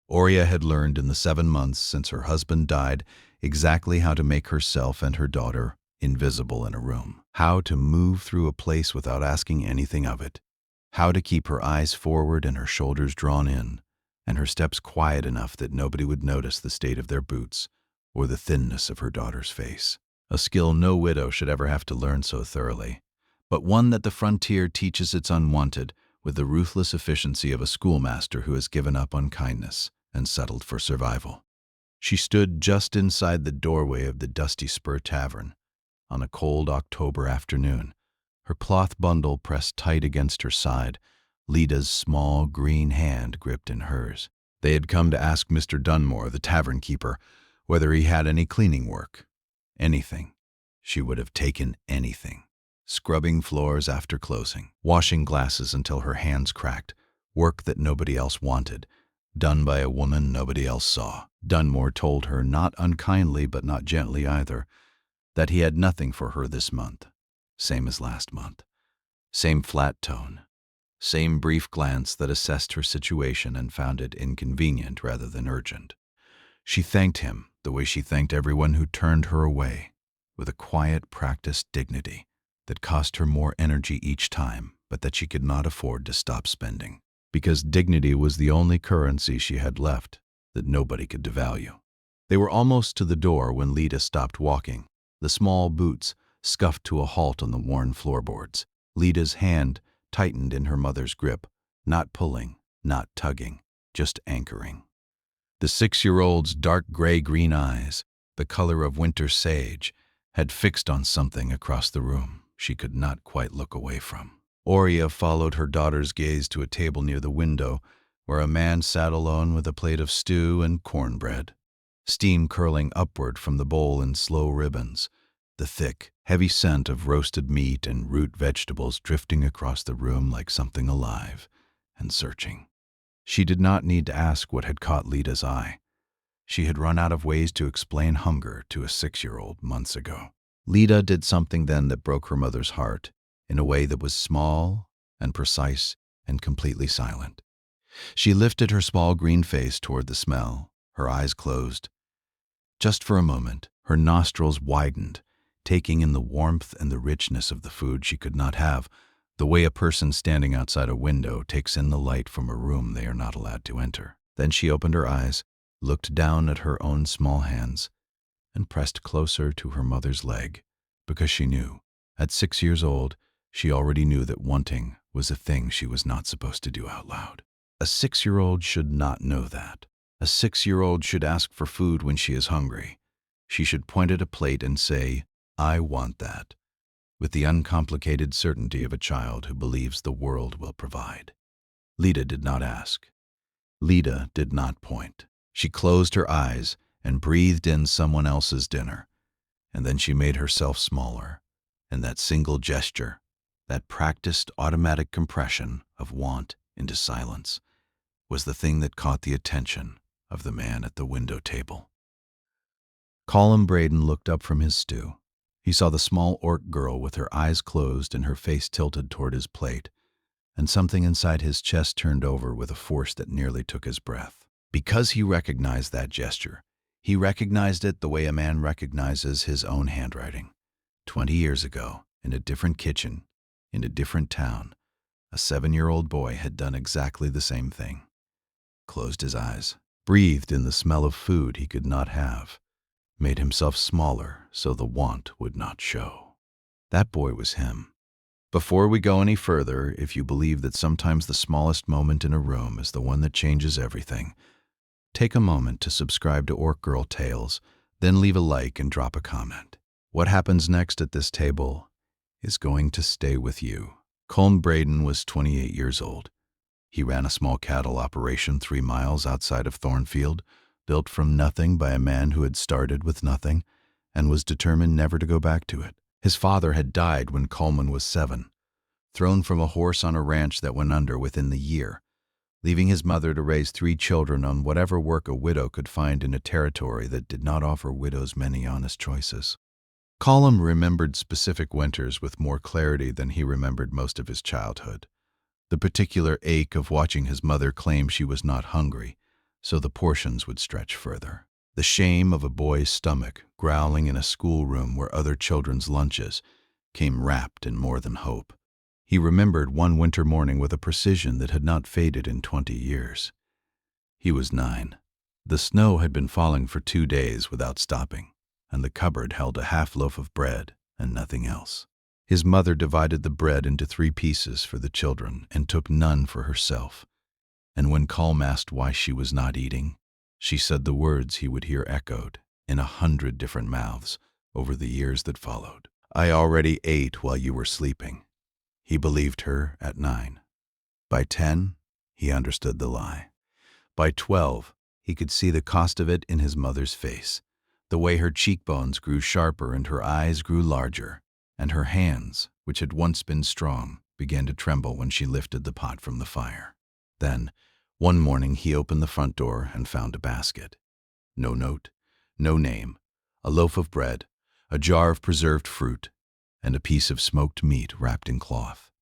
Oria had learned in the 7 months since her husband died exactly how to make herself and her daughter invisible in a room, how to move through a place without asking anything of it, how to keep her eyes forward and her shoulders drawn in, and her steps quiet enough that nobody would notice the state of their boots or the thinness of her daughter's face. A skill no widow should ever have to learn so thoroughly, but one that the frontier teaches its unwanted with the ruthless efficiency of a schoolmaster who has given up on kindness and settled for survival. She stood just inside the doorway of the Dusty Spur Tavern on a cold October afternoon, her cloth bundle pressed tight against her side, Lida's small green hand gripped in hers. They had come to ask Mr. Dunmore, the tavern keeper, whether he had any cleaning work. Anything. She would have taken anything. Scrubbing floors after closing, washing glasses until her hands cracked, work that nobody else wanted, done by a woman nobody else saw. Dunmore told her, not unkindly but not gently either, that he had nothing for her this month, same as last month. Same flat tone, same brief glance that assessed her situation and found it inconvenient rather than urgent. She thanked him the way she thanked everyone who turned her away, with a quiet, practiced dignity that cost her more energy each time, but that she could not afford to stop spending, because dignity was the only currency she had left that nobody could devalue. They were almost to the door when Lida stopped walking, the small boots scuffed to a halt on the worn floorboards. Lida's hand tightened in her mother's grip, not pulling, not tugging, just anchoring. The 6-year-old's dark gray-green eyes, the color of winter sage, had fixed on something across the room she could not quite look away from. Oria followed her daughter's gaze to a table near the window, where a man sat alone with a plate of stew and cornbread, steam curling upward from the bowl in slow ribbons, the thick, heavy scent of roasted meat and root vegetables drifting across the room like something alive and searching. She did not need to ask what had caught Lida's eye. She had run out of ways to explain hunger to a 6-year-old months ago. Lida did something then that broke her mother's heart in a way that was small and precise and completely silent. She lifted her small green face toward the smell, her eyes closed. Just for a moment, her nostrils widened, taking in the warmth and the richness of the food she could not have, the way a person standing outside a window takes in the light from a room they are not allowed to enter. Then she opened her eyes, looked down at her own small hands, and pressed closer to her mother's leg, because she knew, at 6 years old, she already knew that wanting was a thing she was not supposed to do out loud. A 6-year-old should not know that. A 6-year-old should ask for food when she is hungry. She should point at a plate and say, "I want that," with the uncomplicated certainty of a child who believes the world will provide. Lida did not ask. Lida did not point. She closed her eyes and breathed in someone else's dinner, and then she made herself smaller, and that single gesture, that practiced automatic compression of want into silence, was the thing that caught the attention of the man at the window table. Colin Braden looked up from his stew. He saw the small orc girl with her eyes closed and her face tilted toward his plate, and something inside his chest turned over with a force that nearly took his breath. Because he recognized that gesture, he recognized it the way a man recognizes his own handwriting. 20 years ago, in a different kitchen, in a different town, a 7-year-old boy had done exactly the same thing. Closed his eyes, breathed in the smell of food he could not have, made himself smaller so the want would not show. That boy was him. Before we go any further, if you believe that sometimes the smallest moment in a room is the one that changes everything, take a moment to subscribe to Orc Girl Tales, then leave a like and drop a comment. What happens next at this table is going to stay with you. Colin Braden was 28 years old. He ran a small cattle operation 3 miles outside of Thornfield, built from nothing by a man who had started with nothing and was determined never to go back to it. His father had died when Coleman was 7, thrown from a horse on a ranch that went under within the year, leaving his mother to raise 3 children on whatever work a widow could find in a territory that did not offer widows many honest choices. Colin remembered specific winters with more clarity than he remembered most of his childhood. The particular ache of watching his mother claim she was not hungry, so the portions would stretch further. The shame of a boy's stomach growling in a schoolroom where other children's lunches came wrapped in more than hope. He remembered one winter morning with a precision that had not faded in 20 years. He was 9. The snow had been falling for 2 days without stopping, and the cupboard held a half loaf of bread and nothing else. His mother divided the bread into 3 pieces for the children and took none for herself. And when Colm asked why she was not eating, she said the words he would hear echoed in 100 different mouths over the years that followed. "I already ate while you were sleeping." He believed her at 9. By 10, he understood the lie. By 12, he could see the cost of it in his mother's face, the way her cheekbones grew sharper and her eyes grew larger, and her hands, which had once been strong, began to tremble when she lifted the pot from the fire. Then, one morning he opened the front door and found a basket. No note, no name, a loaf of bread, a jar of preserved fruit, and a piece of smoked meat wrapped in cloth.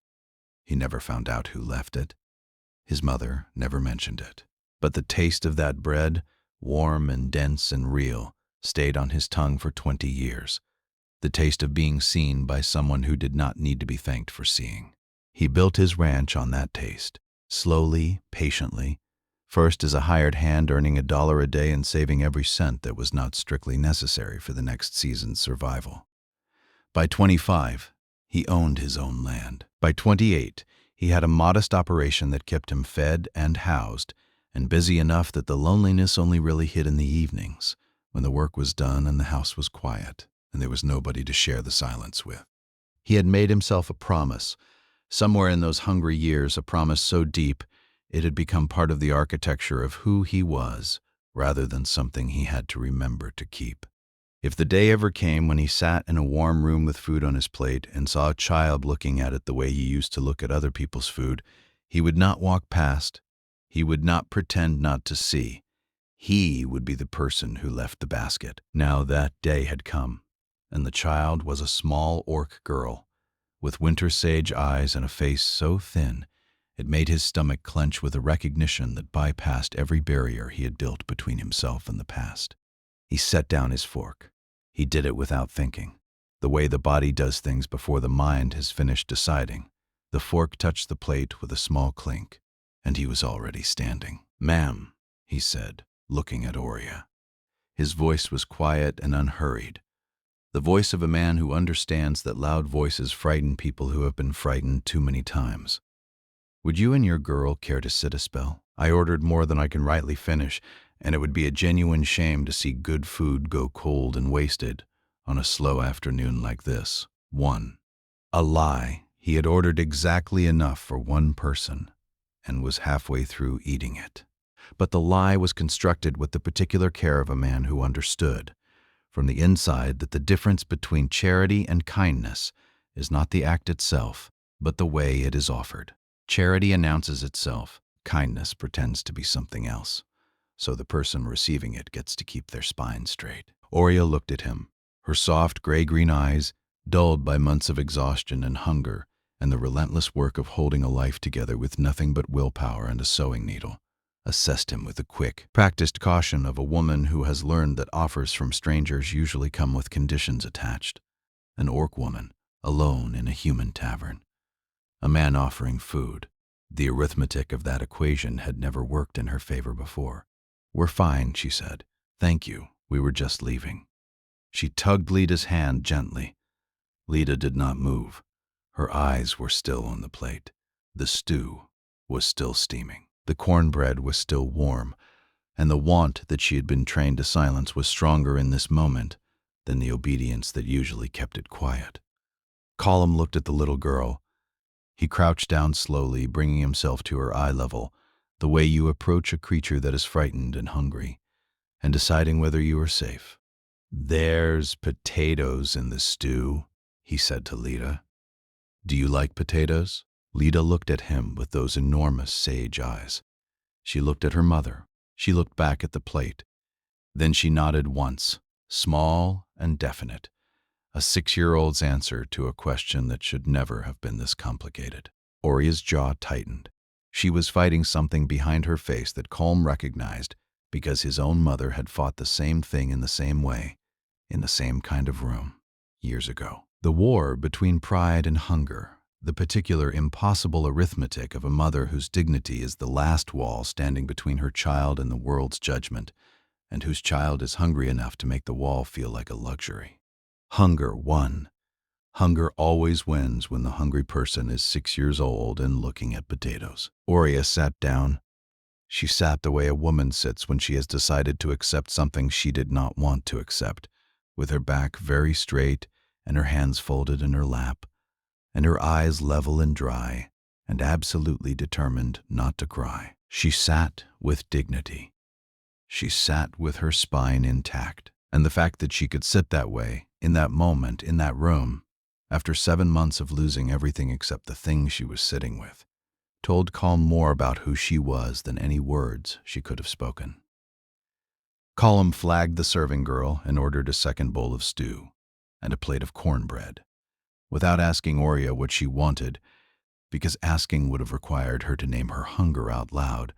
He never found out who left it. His mother never mentioned it. But the taste of that bread, warm and dense and real, stayed on his tongue for 20 years. The taste of being seen by someone who did not need to be thanked for seeing. He built his ranch on that taste, slowly, patiently, first as a hired hand earning $1 a day and saving every cent that was not strictly necessary for the next season's survival. By 25, he owned his own land. By 28, he had a modest operation that kept him fed and housed, and busy enough that the loneliness only really hit in the evenings, when the work was done and the house was quiet, and there was nobody to share the silence with. He had made himself a promise, somewhere in those hungry years, a promise so deep it had become part of the architecture of who he was, rather than something he had to remember to keep. If the day ever came when he sat in a warm room with food on his plate and saw a child looking at it the way he used to look at other people's food, he would not walk past. He would not pretend not to see. He would be the person who left the basket. Now that day had come, and the child was a small orc girl, with winter sage eyes and a face so thin it made his stomach clench with a recognition that bypassed every barrier he had built between himself and the past. He set down his fork. He did it without thinking, the way the body does things before the mind has finished deciding. The fork touched the plate with a small clink, and he was already standing. "Ma'am," he said, looking at Oria. His voice was quiet and unhurried, the voice of a man who understands that loud voices frighten people who have been frightened too many times. "Would you and your girl care to sit a spell? I ordered more than I can rightly finish, and it would be a genuine shame to see good food go cold and wasted on a slow afternoon like this." 1. A lie. He had ordered exactly enough for one person and was halfway through eating it. But the lie was constructed with the particular care of a man who understood, from the inside, that the difference between charity and kindness is not the act itself, but the way it is offered. Charity announces itself. Kindness pretends to be something else, so the person receiving it gets to keep their spine straight. Oria looked at him, her soft gray-green eyes dulled by months of exhaustion and hunger and the relentless work of holding a life together with nothing but willpower and a sewing needle, assessed him with the quick, practiced caution of a woman who has learned that offers from strangers usually come with conditions attached. An orc woman, alone in a human tavern. A man offering food. The arithmetic of that equation had never worked in her favor before. "We're fine," she said. "Thank you. We were just leaving." She tugged Lida's hand gently. Lida did not move. Her eyes were still on the plate. The stew was still steaming. The cornbread was still warm, and the want that she had been trained to silence was stronger in this moment than the obedience that usually kept it quiet. Colm looked at the little girl. He crouched down slowly, bringing himself to her eye level, the way you approach a creature that is frightened and hungry, and deciding whether you are safe. "There's potatoes in the stew," he said to Lida. "Do you like potatoes?" Lida looked at him with those enormous sage eyes. She looked at her mother. She looked back at the plate. Then she nodded once, small and definite, a 6-year-old's answer to a question that should never have been this complicated. Oria's jaw tightened. She was fighting something behind her face that Colm recognized because his own mother had fought the same thing in the same way, in the same kind of room, years ago. The war between pride and hunger, the particular impossible arithmetic of a mother whose dignity is the last wall standing between her child and the world's judgment, and whose child is hungry enough to make the wall feel like a luxury. Hunger won. Hunger always wins when the hungry person is 6 years old and looking at potatoes. Oria sat down. She sat the way a woman sits when she has decided to accept something she did not want to accept, with her back very straight and her hands folded in her lap, and her eyes level and dry, and absolutely determined not to cry. She sat with dignity. She sat with her spine intact, and the fact that she could sit that way, in that moment, in that room, after 7 months of losing everything except the thing she was sitting with, told Calm more about who she was than any words she could have spoken. Calm flagged the serving girl and ordered a second bowl of stew and a plate of cornbread, without asking Oria what she wanted, because asking would have required her to name her hunger out loud,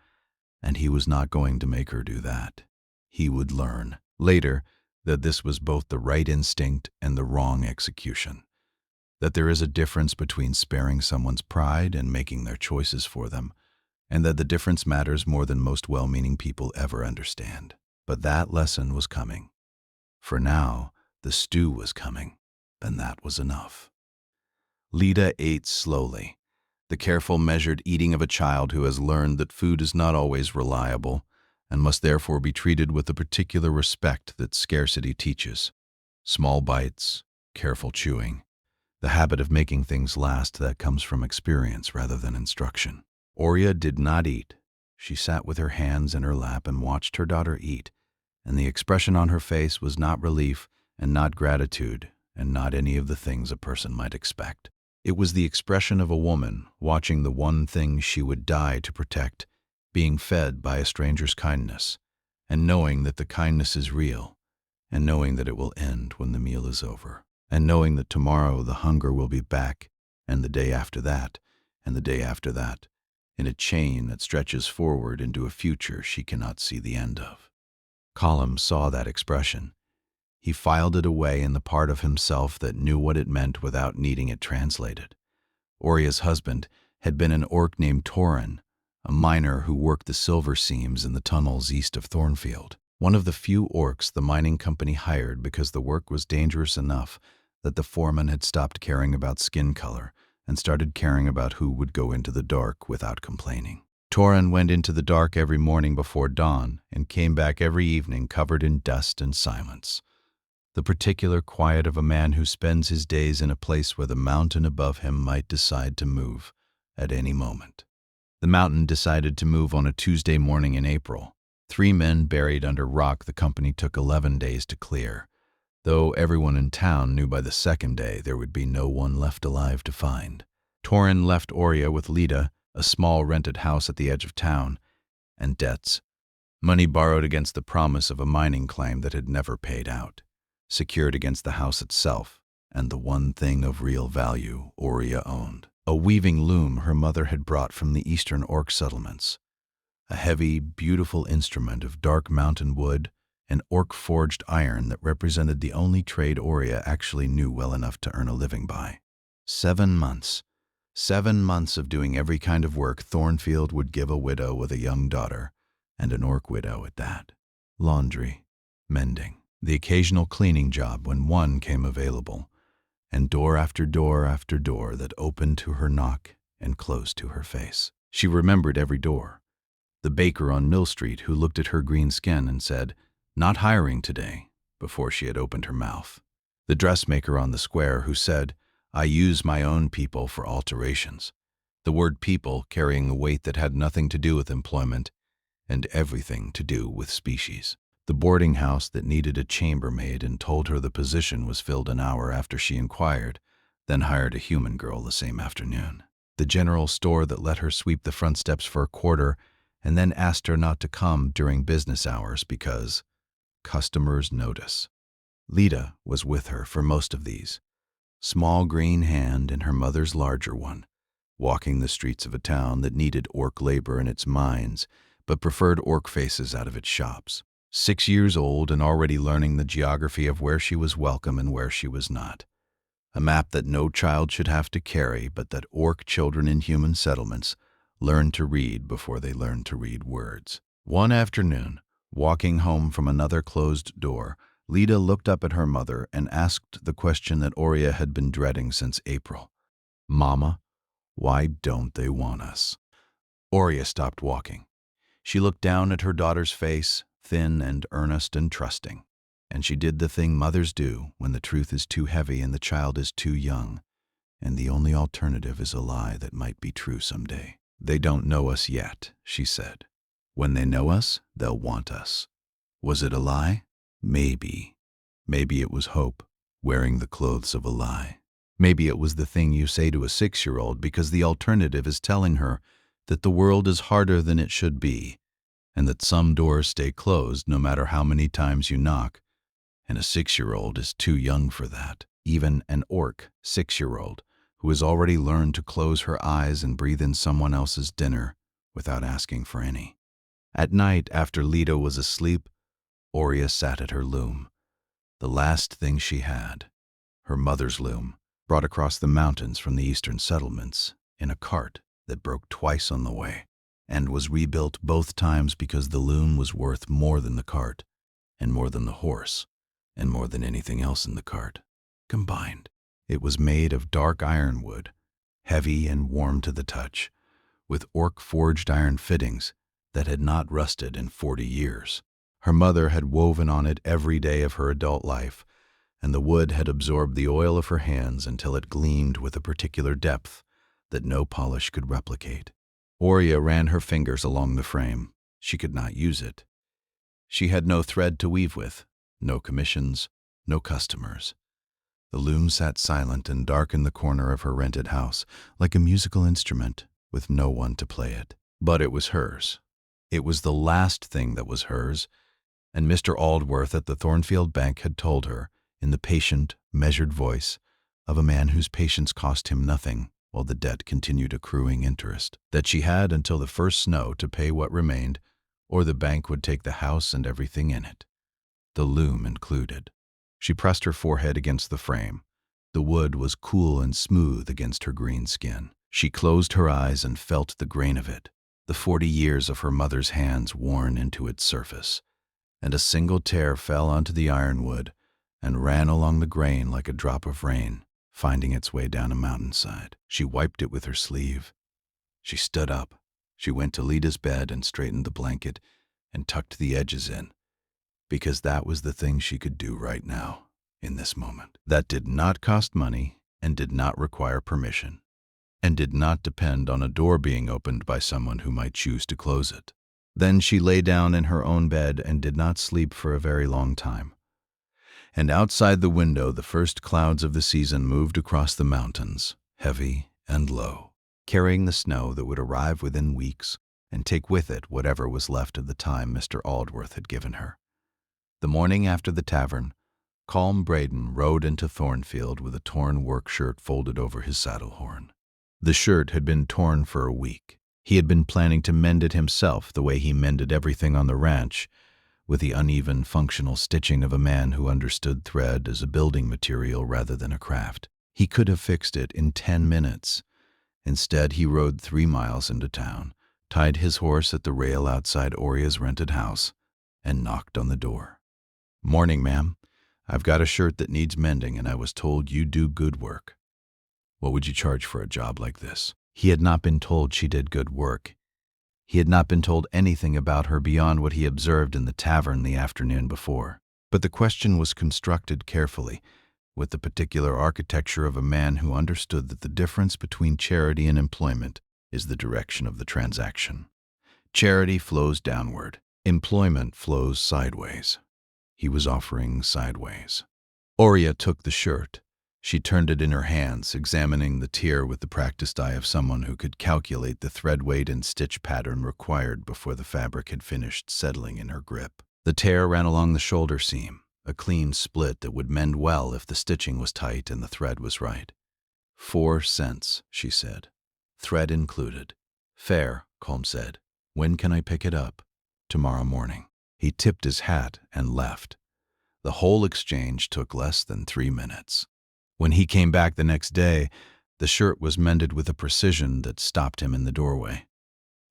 and he was not going to make her do that. He would learn later that this was both the right instinct and the wrong execution, that there is a difference between sparing someone's pride and making their choices for them, and that the difference matters more than most well-meaning people ever understand. But that lesson was coming. For now, the stew was coming, and that was enough. Lida ate slowly, the careful, measured eating of a child who has learned that food is not always reliable and must therefore be treated with the particular respect that scarcity teaches. Small bites, careful chewing, the habit of making things last that comes from experience rather than instruction. Oria did not eat. She sat with her hands in her lap and watched her daughter eat, and the expression on her face was not relief and not gratitude and not any of the things a person might expect. It was the expression of a woman watching the one thing she would die to protect, being fed by a stranger's kindness, and knowing that the kindness is real, and knowing that it will end when the meal is over, and knowing that tomorrow the hunger will be back, and the day after that, and the day after that, in a chain that stretches forward into a future she cannot see the end of. Colum saw that expression. He filed it away in the part of himself that knew what it meant without needing it translated. Oria's husband had been an orc named Torin, a miner who worked the silver seams in the tunnels east of Thornfield. One of the few orcs the mining company hired because the work was dangerous enough that the foreman had stopped caring about skin color and started caring about who would go into the dark without complaining. Torin went into the dark every morning before dawn and came back every evening covered in dust and silence. The particular quiet of a man who spends his days in a place where the mountain above him might decide to move at any moment. The mountain decided to move on a Tuesday morning in April. 3 men buried under rock the company took 11 days to clear, though everyone in town knew by the second day there would be no one left alive to find. Torin left Oria with Lida, a small rented house at the edge of town, and debts, money borrowed against the promise of a mining claim that had never paid out, secured against the house itself and the one thing of real value Oria owned. A weaving loom her mother had brought from the eastern orc settlements, a heavy, beautiful instrument of dark mountain wood and orc-forged iron that represented the only trade Oria actually knew well enough to earn a living by. 7 months. 7 months of doing every kind of work Thornfield would give a widow with a young daughter, and an orc widow at that. Laundry, mending, the occasional cleaning job when one came available, and door after door after door that opened to her knock and closed to her face. She remembered every door. The baker on Mill Street who looked at her green skin and said, "Not hiring today," before she had opened her mouth. The dressmaker on the square who said, "I use my own people for alterations," the word people carrying a weight that had nothing to do with employment and everything to do with species. The boarding house that needed a chambermaid and told her the position was filled an hour after she inquired, then hired a human girl the same afternoon. The general store that let her sweep the front steps for a quarter and then asked her not to come during business hours because customers notice. Lida was with her for most of these, small green hand in her mother's larger one, walking the streets of a town that needed orc labor in its mines, but preferred orc faces out of its shops. 6 years old and already learning the geography of where she was welcome and where she was not. A map that no child should have to carry, but that orc children in human settlements learn to read before they learn to read words. One afternoon, walking home from another closed door, Lida looked up at her mother and asked the question that Oria had been dreading since April. "Mama, why don't they want us?" Oria stopped walking. She looked down at her daughter's face, thin and earnest and trusting, and she did the thing mothers do when the truth is too heavy and the child is too young, and the only alternative is a lie that might be true someday. "They don't know us yet," she said. "When they know us, they'll want us." Was it a lie? Maybe. Maybe it was hope, wearing the clothes of a lie. Maybe it was the thing you say to a 6-year-old because the alternative is telling her that the world is harder than it should be, and that some doors stay closed no matter how many times you knock, and a 6-year-old is too young for that. Even an orc 6-year-old who has already learned to close her eyes and breathe in someone else's dinner without asking for any. At night, after Lida was asleep, Oria sat at her loom, the last thing she had, her mother's loom, brought across the mountains from the eastern settlements in a cart that broke twice on the way, and was rebuilt both times because the loom was worth more than the cart, and more than the horse, and more than anything else in the cart combined. It was made of dark ironwood, heavy and warm to the touch, with orc-forged iron fittings that had not rusted in 40 years. Her mother had woven on it every day of her adult life, and the wood had absorbed the oil of her hands until it gleamed with a particular depth that no polish could replicate. Oria ran her fingers along the frame. She could not use it. She had no thread to weave with, no commissions, no customers. The loom sat silent and dark in the corner of her rented house, like a musical instrument, with no one to play it. But it was hers. It was the last thing that was hers, and Mr. Aldworth at the Thornfield Bank had told her, in the patient, measured voice of a man whose patience cost him nothing while the debt continued accruing interest, that she had until the first snow to pay what remained, or the bank would take the house and everything in it, the loom included. She pressed her forehead against the frame. The wood was cool and smooth against her green skin. She closed her eyes and felt the grain of it, the 40 years of her mother's hands worn into its surface, and a single tear fell onto the ironwood and ran along the grain like a drop of rain, finding its way down a mountainside. She wiped it with her sleeve. She stood up. She went to Lida's bed and straightened the blanket and tucked the edges in, because that was the thing she could do right now, in this moment. That did not cost money and did not require permission, and did not depend on a door being opened by someone who might choose to close it. Then she lay down in her own bed and did not sleep for a very long time. And outside the window, the first clouds of the season moved across the mountains, heavy and low, carrying the snow that would arrive within weeks and take with it whatever was left of the time Mr. Aldworth had given her. The morning after the tavern, calm Braden rode into Thornfield with a torn work shirt folded over his saddle horn. The shirt had been torn for a week. He had been planning to mend it himself the way he mended everything on the ranch, with the uneven, functional stitching of a man who understood thread as a building material rather than a craft. He could have fixed it in 10 minutes. Instead, he rode 3 miles into town, tied his horse at the rail outside Oria's rented house, and knocked on the door. "Morning, ma'am. I've got a shirt that needs mending, and I was told you do good work. What would you charge for a job like this?" He had not been told she did good work. He had not been told anything about her beyond what he observed in the tavern the afternoon before. But the question was constructed carefully, with the particular architecture of a man who understood that the difference between charity and employment is the direction of the transaction. Charity flows downward. Employment flows sideways. He was offering sideways. Oria took the shirt. She turned it in her hands, examining the tear with the practiced eye of someone who could calculate the thread weight and stitch pattern required before the fabric had finished settling in her grip. The tear ran along the shoulder seam, a clean split that would mend well if the stitching was tight and the thread was right. 4 cents, she said. Thread included. Fair, Colm said. When can I pick it up? Tomorrow morning. He tipped his hat and left. The whole exchange took less than 3 minutes. When he came back the next day, the shirt was mended with a precision that stopped him in the doorway.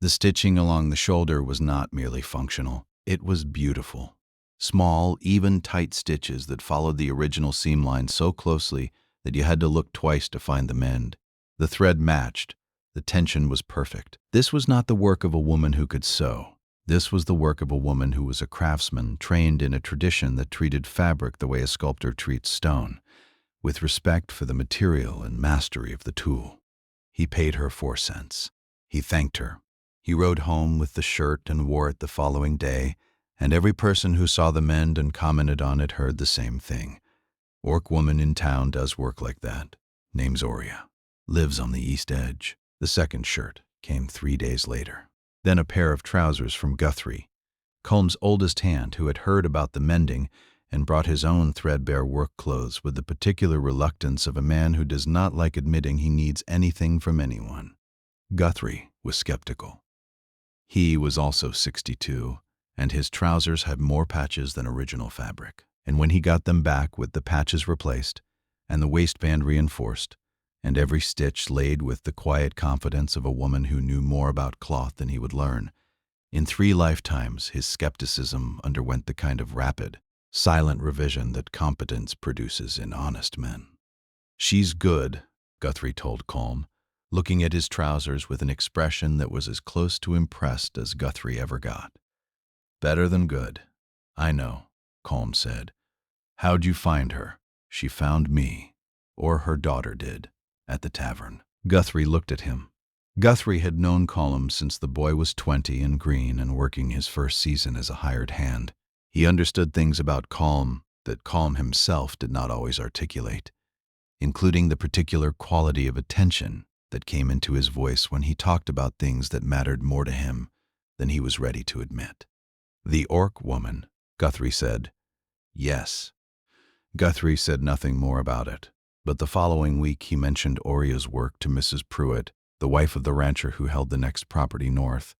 The stitching along the shoulder was not merely functional, it was beautiful. Small, even, tight stitches that followed the original seam line so closely that you had to look twice to find the mend. The thread matched. The tension was perfect. This was not the work of a woman who could sew. This was the work of a woman who was a craftsman trained in a tradition that treated fabric the way a sculptor treats stone, with respect for the material and mastery of the tool. He paid her 4 cents. He thanked her. He rode home with the shirt and wore it the following day, and every person who saw the mend and commented on it heard the same thing. Orc woman in town does work like that. Name's Oria. Lives on the East Edge. The second shirt came 3 days later. Then a pair of trousers from Guthrie, Colm's oldest hand, who had heard about the mending and brought his own threadbare work clothes with the particular reluctance of a man who does not like admitting he needs anything from anyone. Guthrie was skeptical. He was also 62, and his trousers had more patches than original fabric. And when he got them back with the patches replaced and the waistband reinforced, and every stitch laid with the quiet confidence of a woman who knew more about cloth than he would learn, in 3 lifetimes his skepticism underwent the kind of rapid, silent revision that competence produces in honest men. "She's good," Guthrie told Colm, looking at his trousers with an expression that was as close to impressed as Guthrie ever got. "Better than good. I know," Colm said. "How'd you find her?" "She found me, or her daughter did, at the tavern." Guthrie looked at him. Guthrie had known Colm since the boy was 20 and green and working his first season as a hired hand. He understood things about Colm that Colm himself did not always articulate, including the particular quality of attention that came into his voice when he talked about things that mattered more to him than he was ready to admit. "The Orc woman," Guthrie said. "Yes." Guthrie said nothing more about it, but the following week he mentioned Oria's work to Mrs. Pruitt, the wife of the rancher who held the next property north,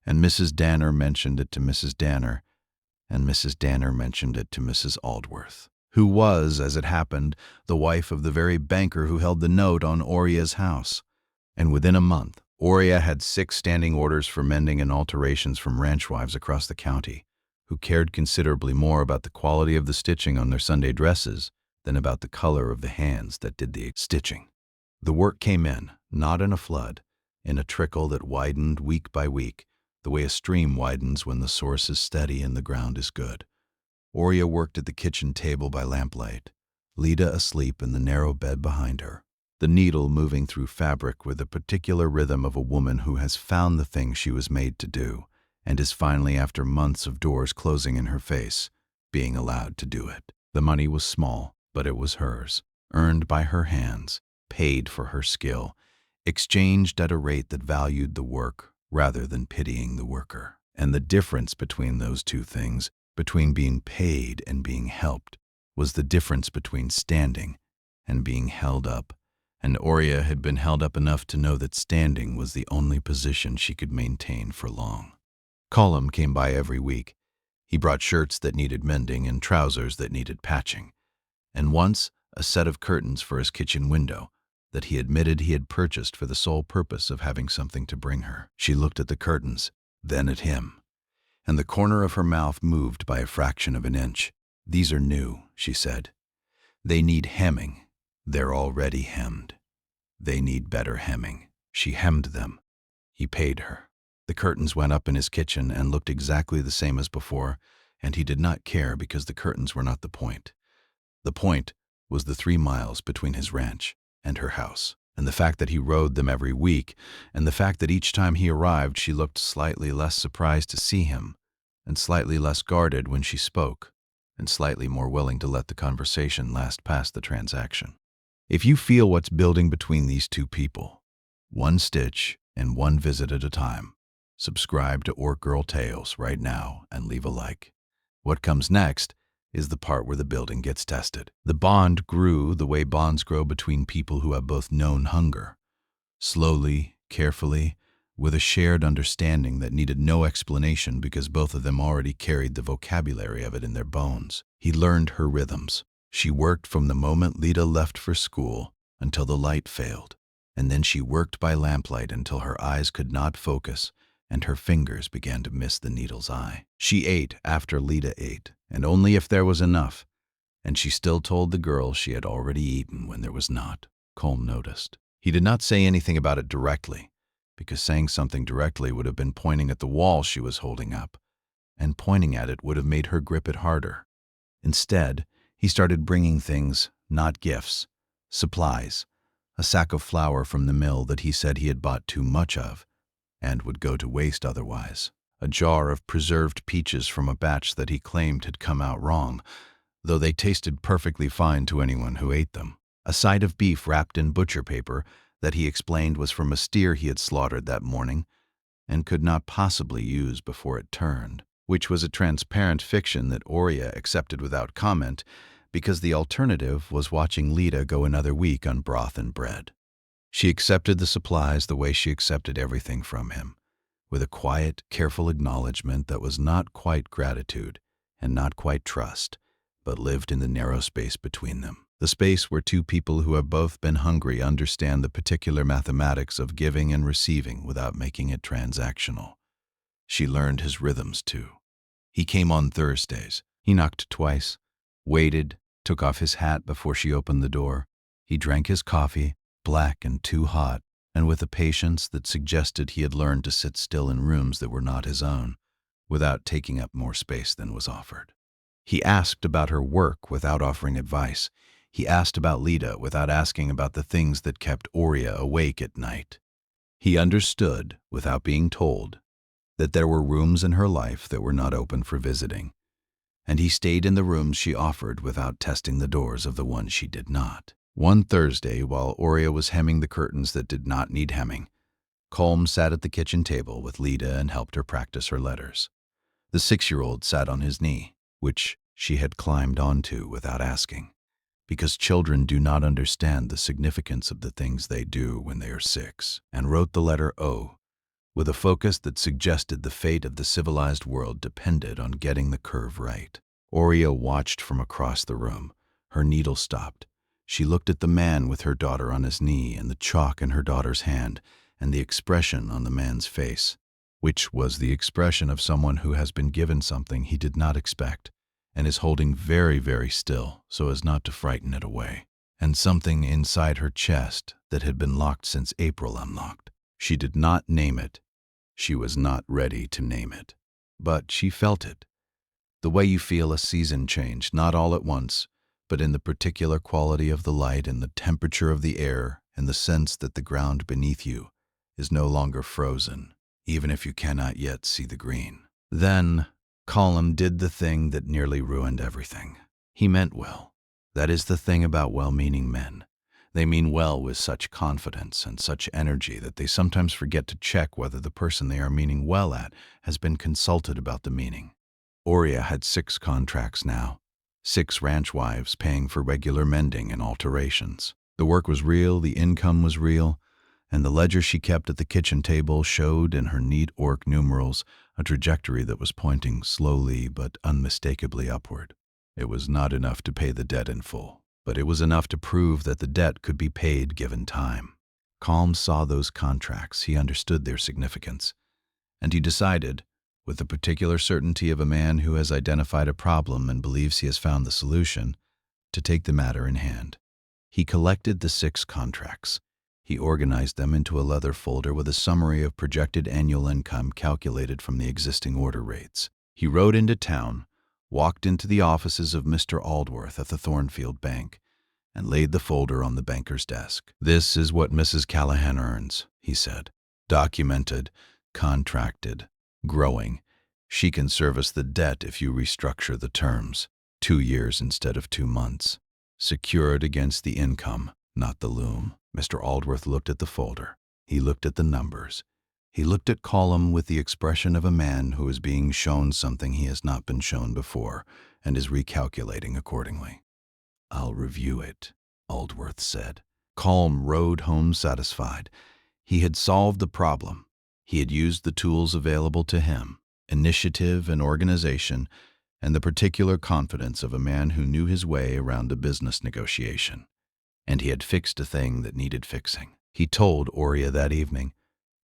and Mrs. Danner mentioned it to Mrs. Danner, and Mrs. Danner mentioned it to Mrs. Aldworth, who was, as it happened, the wife of the very banker who held the note on Oria's house. And within a month, Oria had 6 standing orders for mending and alterations from ranch wives across the county, who cared considerably more about the quality of the stitching on their Sunday dresses than about the color of the hands that did the stitching. The work came in, not in a flood, in a trickle that widened week by week, the way a stream widens when the source is steady and the ground is good. Oria worked at the kitchen table by lamplight, Lida asleep in the narrow bed behind her, the needle moving through fabric with the particular rhythm of a woman who has found the thing she was made to do, and is finally, after months of doors closing in her face, being allowed to do it. The money was small, but it was hers, earned by her hands, paid for her skill, exchanged at a rate that valued the work rather than pitying the worker. And the difference between those two things, between being paid and being helped, was the difference between standing and being held up. And Oria had been held up enough to know that standing was the only position she could maintain for long. Colm came by every week. He brought shirts that needed mending and trousers that needed patching, and once a set of curtains for his kitchen window that he admitted he had purchased for the sole purpose of having something to bring her. She looked at the curtains, then at him, and the corner of her mouth moved by a fraction of an inch. "These are new," she said. "They need hemming. They're already hemmed. They need better hemming." She hemmed them. He paid her. The curtains went up in his kitchen and looked exactly the same as before, and he did not care because the curtains were not the point. The point was the 3 miles between his ranch and her house, and the fact that he rode them every week, and the fact that each time he arrived she looked slightly less surprised to see him, and slightly less guarded when she spoke, and slightly more willing to let the conversation last past the transaction. If you feel what's building between these two people, 1 stitch and 1 visit at a time, subscribe to Orc Girl Tales right now and leave a like. What comes next is the part where the building gets tested. The bond grew the way bonds grow between people who have both known hunger. Slowly, carefully, with a shared understanding that needed no explanation because both of them already carried the vocabulary of it in their bones. He learned her rhythms. She worked from the moment Lida left for school until the light failed, and then she worked by lamplight until her eyes could not focus and her fingers began to miss the needle's eye. She ate after Lida ate, and only if there was enough, and she still told the girl she had already eaten when there was not. Colm noticed. He did not say anything about it directly, because saying something directly would have been pointing at the wall she was holding up, and pointing at it would have made her grip it harder. Instead, he started bringing things, not gifts, supplies, a sack of flour from the mill that he said he had bought too much of, and would go to waste otherwise, a jar of preserved peaches from a batch that he claimed had come out wrong, though they tasted perfectly fine to anyone who ate them, a side of beef wrapped in butcher paper that he explained was from a steer he had slaughtered that morning and could not possibly use before it turned, which was a transparent fiction that Oria accepted without comment because the alternative was watching Lida go another week on broth and bread. She accepted the supplies the way she accepted everything from him, with a quiet, careful acknowledgement that was not quite gratitude and not quite trust, but lived in the narrow space between them. The space where two people who have both been hungry understand the particular mathematics of giving and receiving without making it transactional. She learned his rhythms too. He came on Thursdays. He knocked twice, waited, took off his hat before she opened the door. He drank his coffee, black and too hot, and with a patience that suggested he had learned to sit still in rooms that were not his own, without taking up more space than was offered. He asked about her work without offering advice. He asked about Lida without asking about the things that kept Oria awake at night. He understood, without being told, that there were rooms in her life that were not open for visiting, and he stayed in the rooms she offered without testing the doors of the ones she did not. One Thursday, while Oria was hemming the curtains that did not need hemming, Colm sat at the kitchen table with Lida and helped her practice her letters. The 6-year-old sat on his knee, which she had climbed onto without asking, because children do not understand the significance of the things they do when they are 6, and wrote the letter O, with a focus that suggested the fate of the civilized world depended on getting the curve right. Oria watched from across the room. Her needle stopped. She looked at the man with her daughter on his knee and the chalk in her daughter's hand and the expression on the man's face, which was the expression of someone who has been given something he did not expect and is holding very, very still so as not to frighten it away, and something inside her chest that had been locked since April unlocked. She did not name it. She was not ready to name it. But she felt it. The way you feel a season change, not all at once, but in the particular quality of the light and the temperature of the air and the sense that the ground beneath you is no longer frozen, even if you cannot yet see the green. Then, Colm did the thing that nearly ruined everything. He meant well. That is the thing about well-meaning men. They mean well with such confidence and such energy that they sometimes forget to check whether the person they are meaning well at has been consulted about the meaning. Oria had 6 contracts now, 6 ranch wives paying for regular mending and alterations. The work was real, the income was real, and the ledger she kept at the kitchen table showed in her neat ORC numerals a trajectory that was pointing slowly but unmistakably upward. It was not enough to pay the debt in full, but it was enough to prove that the debt could be paid given time. Colm saw those contracts, he understood their significance, and he decided, with the particular certainty of a man who has identified a problem and believes he has found the solution, to take the matter in hand. He collected the 6 contracts. He organized them into a leather folder with a summary of projected annual income calculated from the existing order rates. He rode into town, walked into the offices of Mr. Aldworth at the Thornfield Bank, and laid the folder on the banker's desk. "This is what Mrs. Callahan earns," he said. "Documented, contracted, growing. She can service the debt if you restructure the terms. 2 years instead of 2 months. Secured against the income, not the loom." Mr. Aldworth looked at the folder. He looked at the numbers. He looked at Colm with the expression of a man who is being shown something he has not been shown before and is recalculating accordingly. "I'll review it," Aldworth said. Colm rode home satisfied. He had solved the problem. He had used the tools available to him, initiative and organization, and the particular confidence of a man who knew his way around a business negotiation. And he had fixed a thing that needed fixing. He told Oria that evening,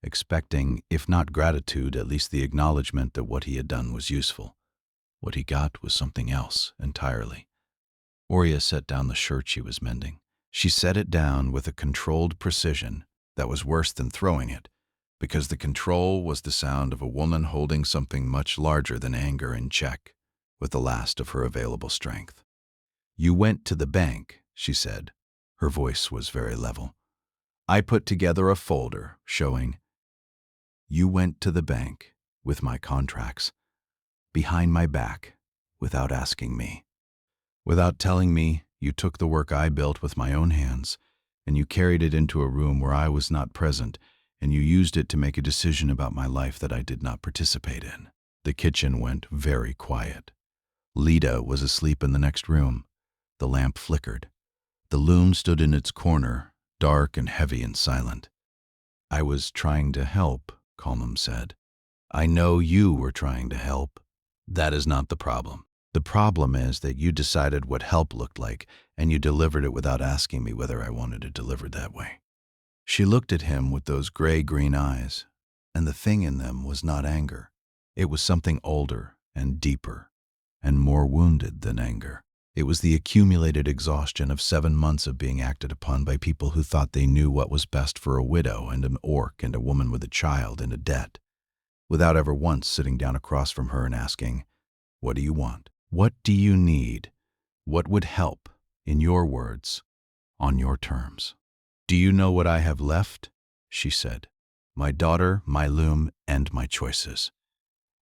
expecting, if not gratitude, at least the acknowledgement that what he had done was useful. What he got was something else entirely. Oria set down the shirt she was mending. She set it down with a controlled precision that was worse than throwing it, because the control was the sound of a woman holding something much larger than anger in check, with the last of her available strength. "You went to the bank," she said. Her voice was very level. I put together a folder showing, "You went to the bank with my contracts, behind my back, without asking me. Without telling me, you took the work I built with my own hands, and you carried it into a room where I was not present, and you used it to make a decision about my life that I did not participate in." The kitchen went very quiet. Lida was asleep in the next room. The lamp flickered. The loom stood in its corner, dark and heavy and silent. "I was trying to help," Kalman said. "I know you were trying to help. That is not the problem. The problem is that you decided what help looked like, and you delivered it without asking me whether I wanted it delivered that way." She looked at him with those gray-green eyes, and the thing in them was not anger. It was something older and deeper and more wounded than anger. It was the accumulated exhaustion of 7 months of being acted upon by people who thought they knew what was best for a widow and an orc and a woman with a child and a debt, without ever once sitting down across from her and asking, "What do you want? What do you need? What would help, in your words, on your terms?" "Do you know what I have left?" she said. "My daughter, my loom, and my choices.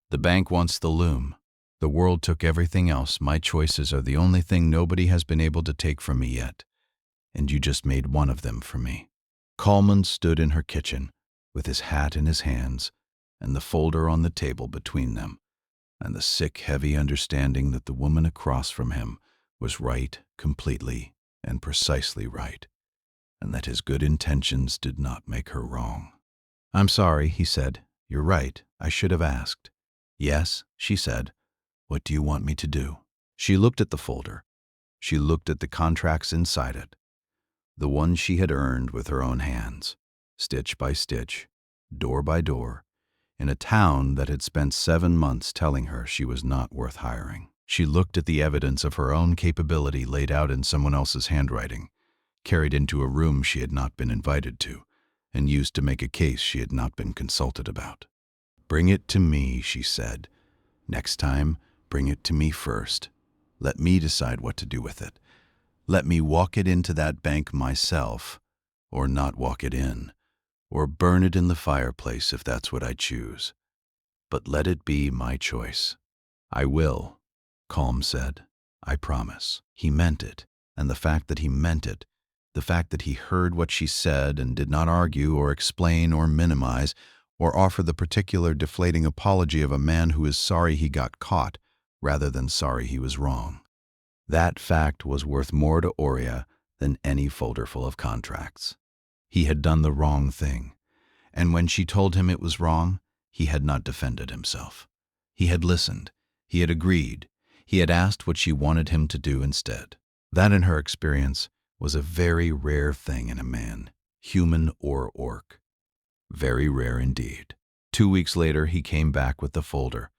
The bank wants the loom. The world took everything else. My choices are the only thing nobody has been able to take from me yet, and you just made one of them for me." Kalman stood in her kitchen, with his hat in his hands, and the folder on the table between them, and the sick, heavy understanding that the woman across from him was right, completely, and precisely right, and that his good intentions did not make her wrong. "I'm sorry," he said. "You're right. I should have asked." "Yes," she said. "What do you want me to do?" She looked at the folder. She looked at the contracts inside it, the ones she had earned with her own hands, stitch by stitch, door by door, in a town that had spent 7 months telling her she was not worth hiring. She looked at the evidence of her own capability laid out in someone else's handwriting, carried into a room she had not been invited to, and used to make a case she had not been consulted about. "Bring it to me," she said. "Next time, bring it to me first. Let me decide what to do with it. Let me walk it into that bank myself, or not walk it in, or burn it in the fireplace if that's what I choose. But let it be my choice." "I will," Calm said. "I promise." He meant it, and the fact that he meant it, the fact that he heard what she said and did not argue or explain or minimize or offer the particular deflating apology of a man who is sorry he got caught rather than sorry he was wrong. That fact was worth more to Oria than any folder full of contracts. He had done the wrong thing, and when she told him it was wrong, he had not defended himself. He had listened, he had agreed, he had asked what she wanted him to do instead. That, in her experience, was a very rare thing in a man, human or orc. Very rare indeed. 2 weeks later, he came back with the folder.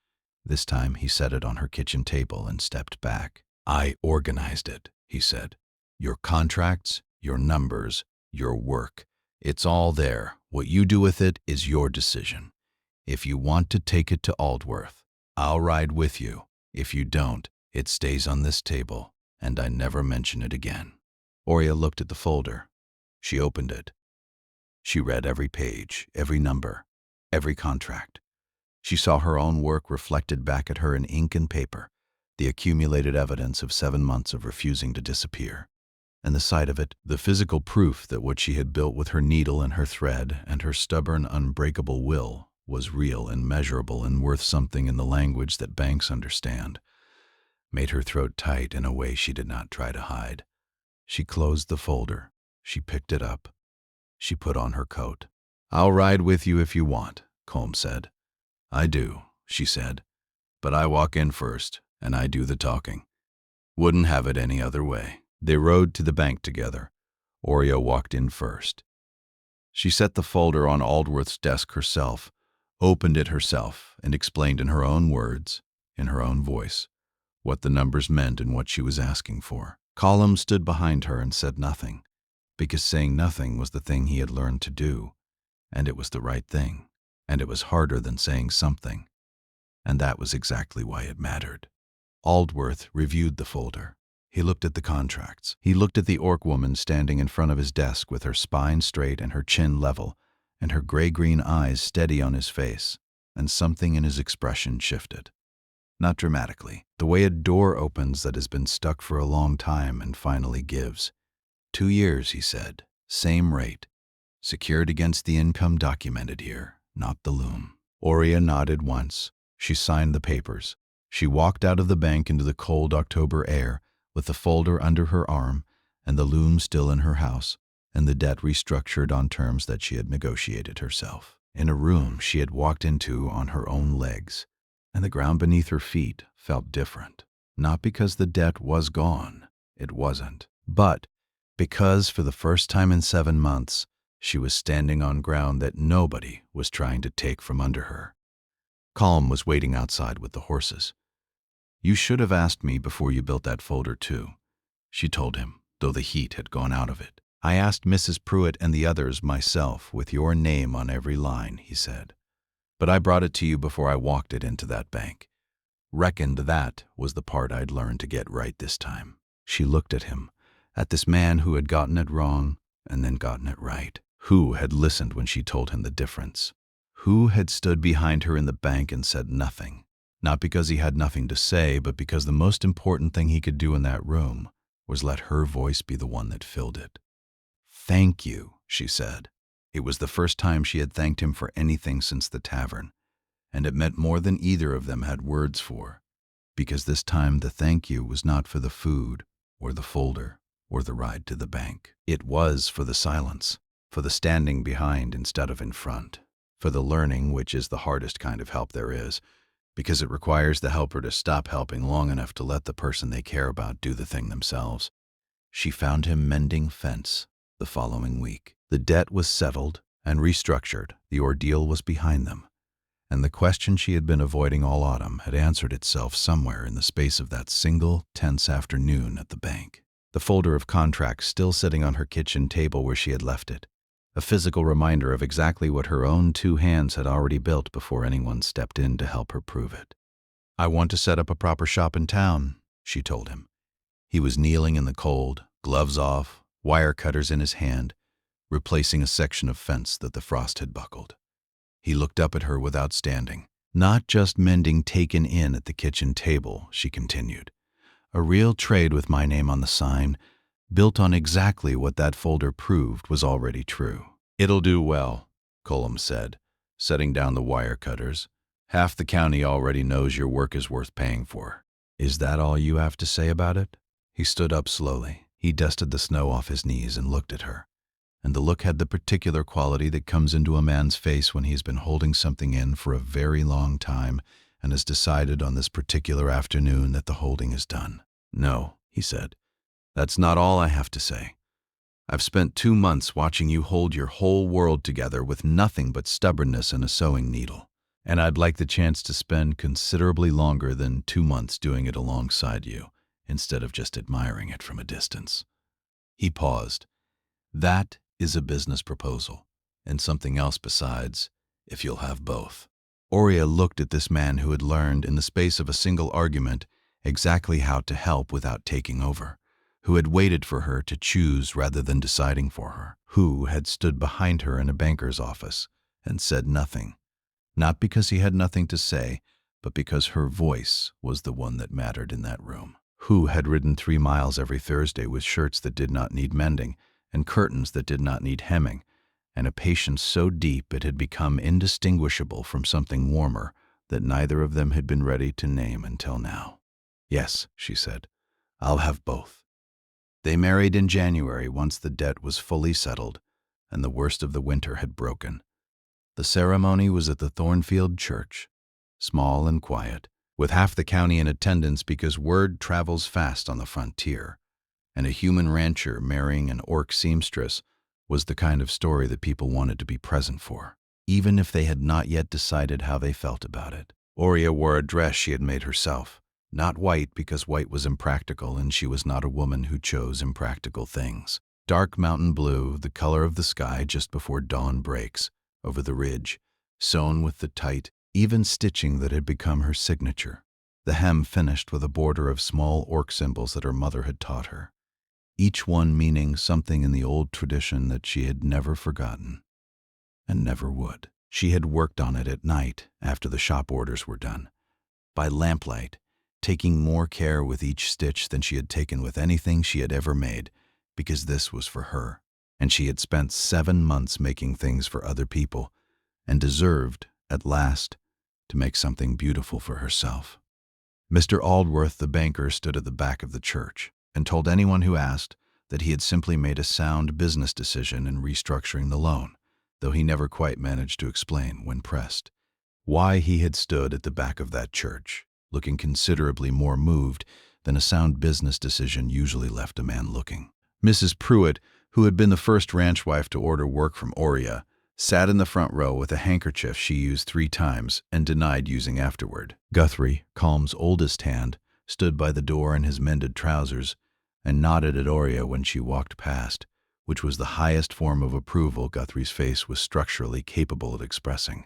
This time, he set it on her kitchen table and stepped back. "I organized it," he said. "Your contracts, your numbers, your work. It's all there. What you do with it is your decision. If you want to take it to Aldworth, I'll ride with you. If you don't, it stays on this table, and I never mention it again." Oria looked at the folder. She opened it. She read every page, every number, every contract. She saw her own work reflected back at her in ink and paper, the accumulated evidence of 7 months of refusing to disappear. And the sight of it, the physical proof that what she had built with her needle and her thread and her stubborn, unbreakable will was real and measurable and worth something in the language that banks understand, made her throat tight in a way she did not try to hide. She closed the folder. She picked it up. She put on her coat. "I'll ride with you if you want. Colm said. I do, she said. But I walk in first, and I do the talking. Wouldn't have it any other way. They rode to the bank together. Oria walked in first. She set the folder on Aldworth's desk herself, opened it herself, and explained in her own words, in her own voice, what the numbers meant and what she was asking for. Colm stood behind her and said nothing, because saying nothing was the thing he had learned to do, and it was the right thing, and it was harder than saying something, and that was exactly why it mattered. Aldworth reviewed the folder. He looked at the contracts. He looked at the orc woman standing in front of his desk with her spine straight and her chin level, and her gray-green eyes steady on his face, and something in his expression shifted. Not dramatically, the way a door opens that has been stuck for a long time and finally gives. 2 years, he said. Same rate. Secured against the income documented here, not the loom. Oria nodded once. She signed the papers. She walked out of the bank into the cold October air, with the folder under her arm and the loom still in her house, and the debt restructured on terms that she had negotiated herself. In a room she had walked into on her own legs, and the ground beneath her feet felt different. Not because the debt was gone, it wasn't, but because for the first time in 7 months, she was standing on ground that nobody was trying to take from under her. Colm was waiting outside with the horses. You should have asked me before you built that folder too, she told him, though the heat had gone out of it. I asked Mrs. Pruitt and the others myself with your name on every line, he said. But I brought it to you before I walked it into that bank. Reckoned that was the part I'd learned to get right this time. She looked at him, at this man who had gotten it wrong and then gotten it right. Who had listened when she told him the difference? Who had stood behind her in the bank and said nothing? Not because he had nothing to say, but because the most important thing he could do in that room was let her voice be the one that filled it. Thank you, she said. It was the first time she had thanked him for anything since the tavern, and it meant more than either of them had words for, because this time the thank you was not for the food or the folder or the ride to the bank. It was for the silence, for the standing behind instead of in front, for the learning, which is the hardest kind of help there is, because it requires the helper to stop helping long enough to let the person they care about do the thing themselves. She found him mending fence the following week. The debt was settled and restructured. The ordeal was behind them. And the question she had been avoiding all autumn had answered itself somewhere in the space of that single, tense afternoon at the bank. The folder of contracts still sitting on her kitchen table where she had left it. A physical reminder of exactly what her own 2 hands had already built before anyone stepped in to help her prove it. I want to set up a proper shop in town, she told him. He was kneeling in the cold, gloves off, wire cutters in his hand, replacing a section of fence that the frost had buckled. He looked up at her without standing. Not just mending taken in at the kitchen table, she continued. A real trade with my name on the sign, built on exactly what that folder proved was already true. It'll do well, Colm said, setting down the wire cutters. Half the county already knows your work is worth paying for. Is that all you have to say about it? He stood up slowly. He dusted the snow off his knees and looked at her. And the look had the particular quality that comes into a man's face when he's been holding something in for a very long time and has decided on this particular afternoon that the holding is done. No, he said. That's not all I have to say. I've spent 2 months watching you hold your whole world together with nothing but stubbornness and a sewing needle. And I'd like the chance to spend considerably longer than 2 months doing it alongside you, instead of just admiring it from a distance. He paused. That is a business proposal, and something else besides, if you'll have both. Oria looked at this man who had learned, in the space of a single argument, exactly how to help without taking over, who had waited for her to choose rather than deciding for her, who had stood behind her in a banker's office and said nothing, not because he had nothing to say, but because her voice was the one that mattered in that room, who had ridden 3 miles every Thursday with shirts that did not need mending and curtains that did not need hemming, and a patience so deep it had become indistinguishable from something warmer that neither of them had been ready to name until now. Yes, she said, I'll have both. They married in January once the debt was fully settled and the worst of the winter had broken. The ceremony was at the Thornfield Church, small and quiet, with half the county in attendance because word travels fast on the frontier, and a human rancher marrying an orc seamstress was the kind of story that people wanted to be present for, even if they had not yet decided how they felt about it. Oria wore a dress she had made herself, not white because white was impractical and she was not a woman who chose impractical things. Dark mountain blue, the color of the sky just before dawn breaks, over the ridge, sewn with the tight, even stitching that had become her signature. The hem finished with a border of small orc symbols that her mother had taught her, each one meaning something in the old tradition that she had never forgotten, and never would. She had worked on it at night after the shop orders were done, by lamplight, taking more care with each stitch than she had taken with anything she had ever made, because this was for her, and she had spent 7 months making things for other people, and deserved, at last, to make something beautiful for herself. Mr. Aldworth, the banker, stood at the back of the church and told anyone who asked that he had simply made a sound business decision in restructuring the loan, though he never quite managed to explain, when pressed, why he had stood at the back of that church, looking considerably more moved than a sound business decision usually left a man looking. Mrs. Pruitt, who had been the first ranch wife to order work from Oria, sat in the front row with a handkerchief she used 3 times and denied using afterward. Guthrie, Calm's oldest hand, stood by the door in his mended trousers and nodded at Oria when she walked past, which was the highest form of approval Guthrie's face was structurally capable of expressing.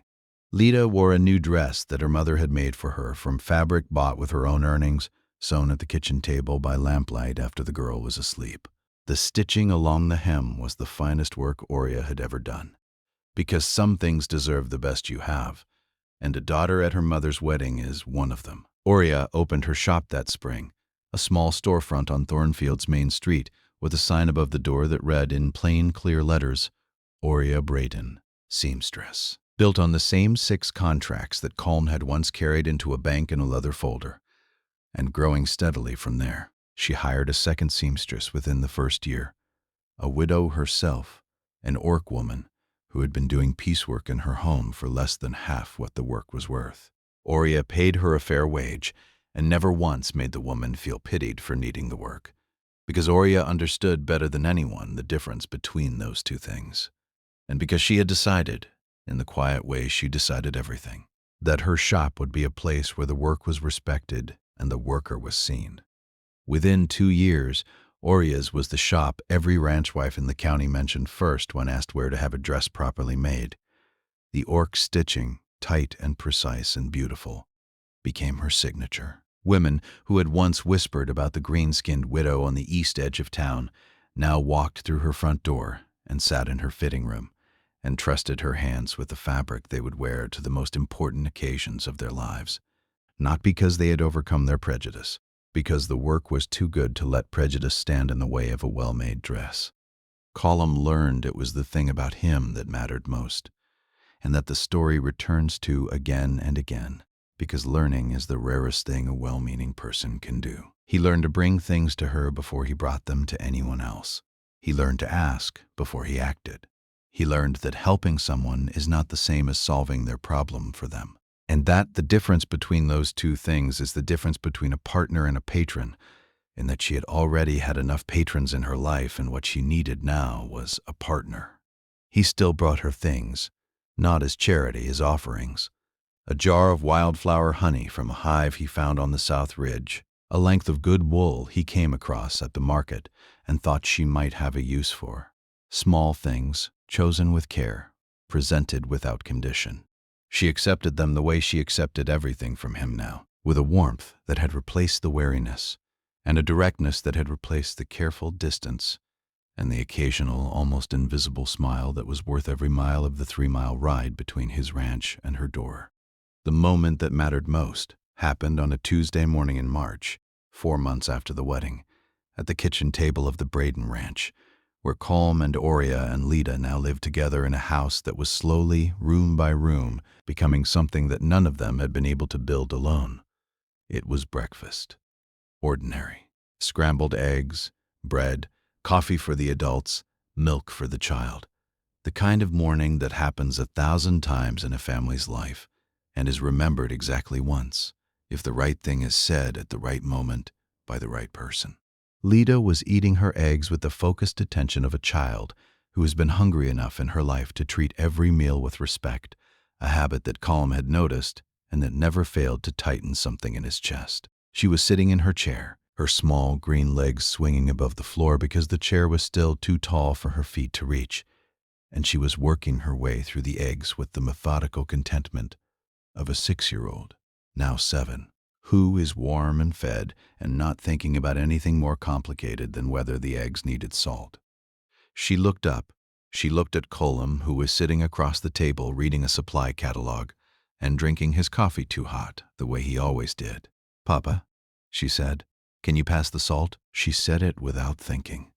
Lida wore a new dress that her mother had made for her from fabric bought with her own earnings, sewn at the kitchen table by lamplight after the girl was asleep. The stitching along the hem was the finest work Oria had ever done, because some things deserve the best you have, and a daughter at her mother's wedding is one of them. Oria opened her shop that spring, a small storefront on Thornfield's main street, with a sign above the door that read in plain, clear letters, Oria Brayton, Seamstress. Built on the same 6 contracts that Calm had once carried into a bank in a leather folder, and growing steadily from there. She hired a second seamstress within the first year, a widow herself, an orc woman who had been doing piecework in her home for less than half what the work was worth. Oria paid her a fair wage and never once made the woman feel pitied for needing the work, because Oria understood better than anyone the difference between those two things, and because she had decided, in the quiet way she decided everything, that her shop would be a place where the work was respected and the worker was seen. Within 2 years, Oria's was the shop every ranch wife in the county mentioned first when asked where to have a dress properly made. The orc stitching, tight and precise and beautiful, became her signature. Women who had once whispered about the green-skinned widow on the east edge of town now walked through her front door and sat in her fitting room and trusted her hands with the fabric they would wear to the most important occasions of their lives, not because they had overcome their prejudice, because the work was too good to let prejudice stand in the way of a well-made dress. Colum learned it was the thing about him that mattered most, and that the story returns to again and again, because learning is the rarest thing a well-meaning person can do. He learned to bring things to her before he brought them to anyone else. He learned to ask before he acted. He learned that helping someone is not the same as solving their problem for them, and that the difference between those two things is the difference between a partner and a patron, in that she had already had enough patrons in her life and what she needed now was a partner. He still brought her things, not as charity, as offerings. A jar of wildflower honey from a hive he found on the South Ridge, a length of good wool he came across at the market and thought she might have a use for. Small things, chosen with care, presented without condition. She accepted them the way she accepted everything from him now, with a warmth that had replaced the wariness, and a directness that had replaced the careful distance, and the occasional, almost invisible smile that was worth every mile of the 3-mile ride between his ranch and her door. The moment that mattered most happened on a Tuesday morning in March, 4 months after the wedding, at the kitchen table of the Braden Ranch, where Calm and Oria and Lida now lived together in a house that was slowly, room by room, becoming something that none of them had been able to build alone. It was breakfast. Ordinary. Scrambled eggs, bread, coffee for the adults, milk for the child. The kind of morning that happens 1,000 times in a family's life and is remembered exactly once, if the right thing is said at the right moment by the right person. Lida was eating her eggs with the focused attention of a child who has been hungry enough in her life to treat every meal with respect, a habit that Colm had noticed and that never failed to tighten something in his chest. She was sitting in her chair, her small green legs swinging above the floor because the chair was still too tall for her feet to reach, and she was working her way through the eggs with the methodical contentment of a 6-year-old, now 7, who is warm and fed and not thinking about anything more complicated than whether the eggs needed salt. She looked up. She looked at Colm, who was sitting across the table reading a supply catalog and drinking his coffee too hot, the way he always did. "Papa," she said, "can you pass the salt?" She said it without thinking,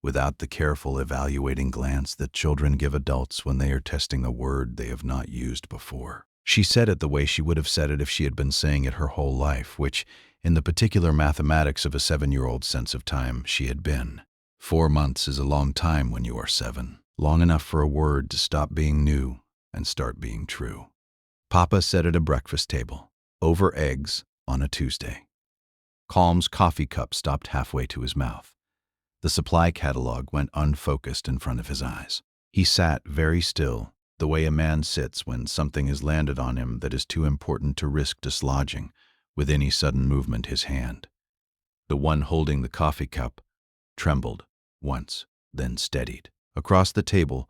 without the careful evaluating glance that children give adults when they are testing a word they have not used before. She said it the way she would have said it if she had been saying it her whole life, which, in the particular mathematics of a 7-year-old's sense of time, she had been. 4 months is a long time when you are 7, long enough for a word to stop being new and start being true. Papa sat at a breakfast table, over eggs, on a Tuesday. Colm's coffee cup stopped halfway to his mouth. The supply catalog went unfocused in front of his eyes. He sat very still, the way a man sits when something has landed on him that is too important to risk dislodging with any sudden movement his hand. The one holding the coffee cup trembled once, then steadied. Across the table,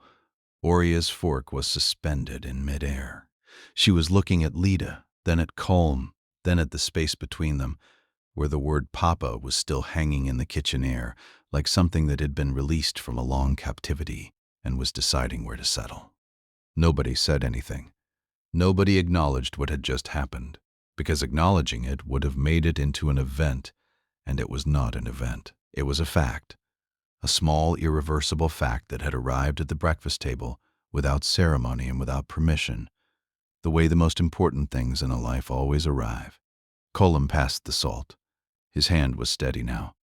Oria's fork was suspended in midair. She was looking at Lida, then at Colm, then at the space between them, where the word Papa was still hanging in the kitchen air, like something that had been released from a long captivity and was deciding where to settle. Nobody said anything. Nobody acknowledged what had just happened, because acknowledging it would have made it into an event, and it was not an event. It was a fact, a small, irreversible fact that had arrived at the breakfast table without ceremony and without permission, the way the most important things in a life always arrive. Colm passed the salt. His hand was steady now.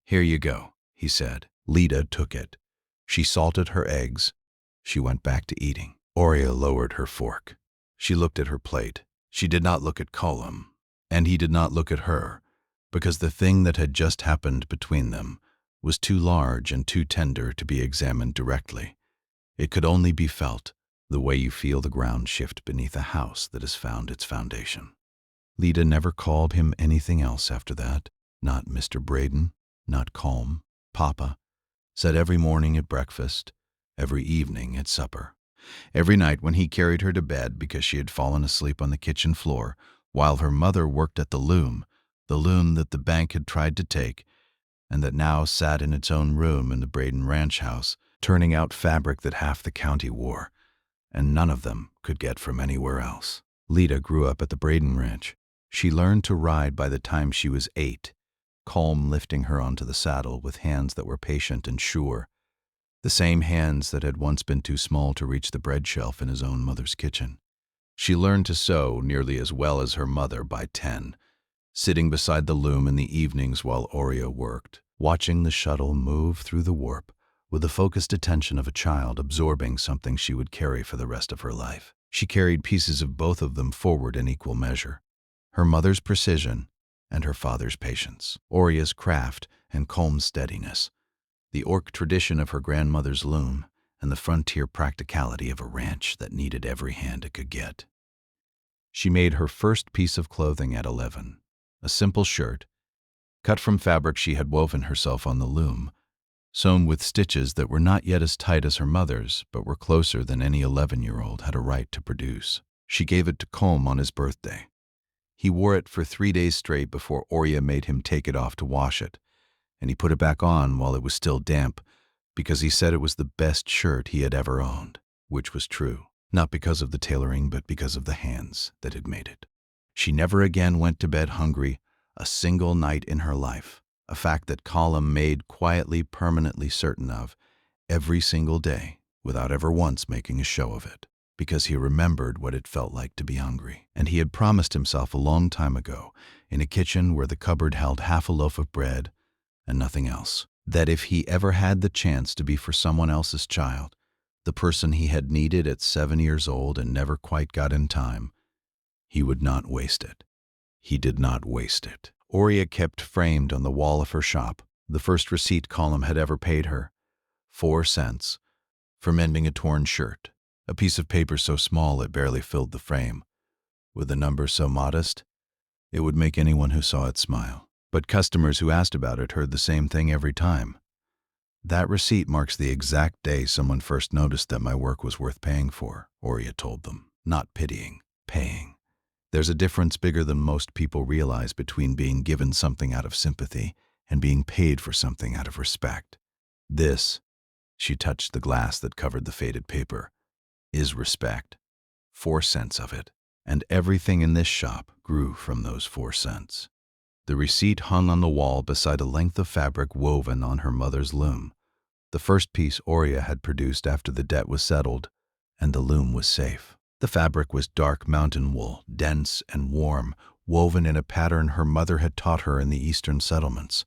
"Here you go," he said. Lida took it. She salted her eggs. She went back to eating. Oria lowered her fork. She looked at her plate. She did not look at Colm, and he did not look at her, because the thing that had just happened between them was too large and too tender to be examined directly. It could only be felt, the way you feel the ground shift beneath a house that has found its foundation. Lida never called him anything else after that, not Mr. Braden, not Colm. Papa said every morning at breakfast, every evening at supper, every night when he carried her to bed because she had fallen asleep on the kitchen floor while her mother worked at the loom that the bank had tried to take and that now sat in its own room in the Braden ranch house, turning out fabric that half the county wore, and none of them could get from anywhere else. Lida grew up at the Braden ranch. She learned to ride by the time she was 8, Colm lifting her onto the saddle with hands that were patient and sure, the same hands that had once been too small to reach the bread shelf in his own mother's kitchen. She learned to sew nearly as well as her mother by 10, sitting beside the loom in the evenings while Oria worked, watching the shuttle move through the warp with the focused attention of a child absorbing something she would carry for the rest of her life. She carried pieces of both of them forward in equal measure, her mother's precision and her father's patience, Oria's craft and Colm's steadiness, the Orc tradition of her grandmother's loom, and the frontier practicality of a ranch that needed every hand it could get. She made her first piece of clothing at 11, a simple shirt, cut from fabric she had woven herself on the loom, sewn with stitches that were not yet as tight as her mother's, but were closer than any 11-year-old had a right to produce. She gave it to Colm on his birthday. He wore it for 3 days straight before Oria made him take it off to wash it, and he put it back on while it was still damp because he said it was the best shirt he had ever owned, which was true, not because of the tailoring but because of the hands that had made it. She never again went to bed hungry a single night in her life, a fact that Colm made quietly, permanently certain of every single day without ever once making a show of it, because he remembered what it felt like to be hungry. And he had promised himself a long time ago, in a kitchen where the cupboard held half a loaf of bread and nothing else, that if he ever had the chance to be for someone else's child, the person he had needed at 7 years old and never quite got in time, he would not waste it. He did not waste it. Oria kept framed on the wall of her shop the first receipt column had ever paid her, 4 cents, for mending a torn shirt, a piece of paper so small it barely filled the frame. With a number so modest, it would make anyone who saw it smile. But customers who asked about it heard the same thing every time. That receipt marks the exact day someone first noticed that my work was worth paying for, Oria told them. Not pitying, paying. There's a difference bigger than most people realize between being given something out of sympathy and being paid for something out of respect. This, she touched the glass that covered the faded paper, is respect. 4 cents of it. And everything in this shop grew from those 4 cents. The receipt hung on the wall beside a length of fabric woven on her mother's loom, the first piece Oria had produced after the debt was settled, and the loom was safe. The fabric was dark mountain wool, dense and warm, woven in a pattern her mother had taught her in the eastern settlements,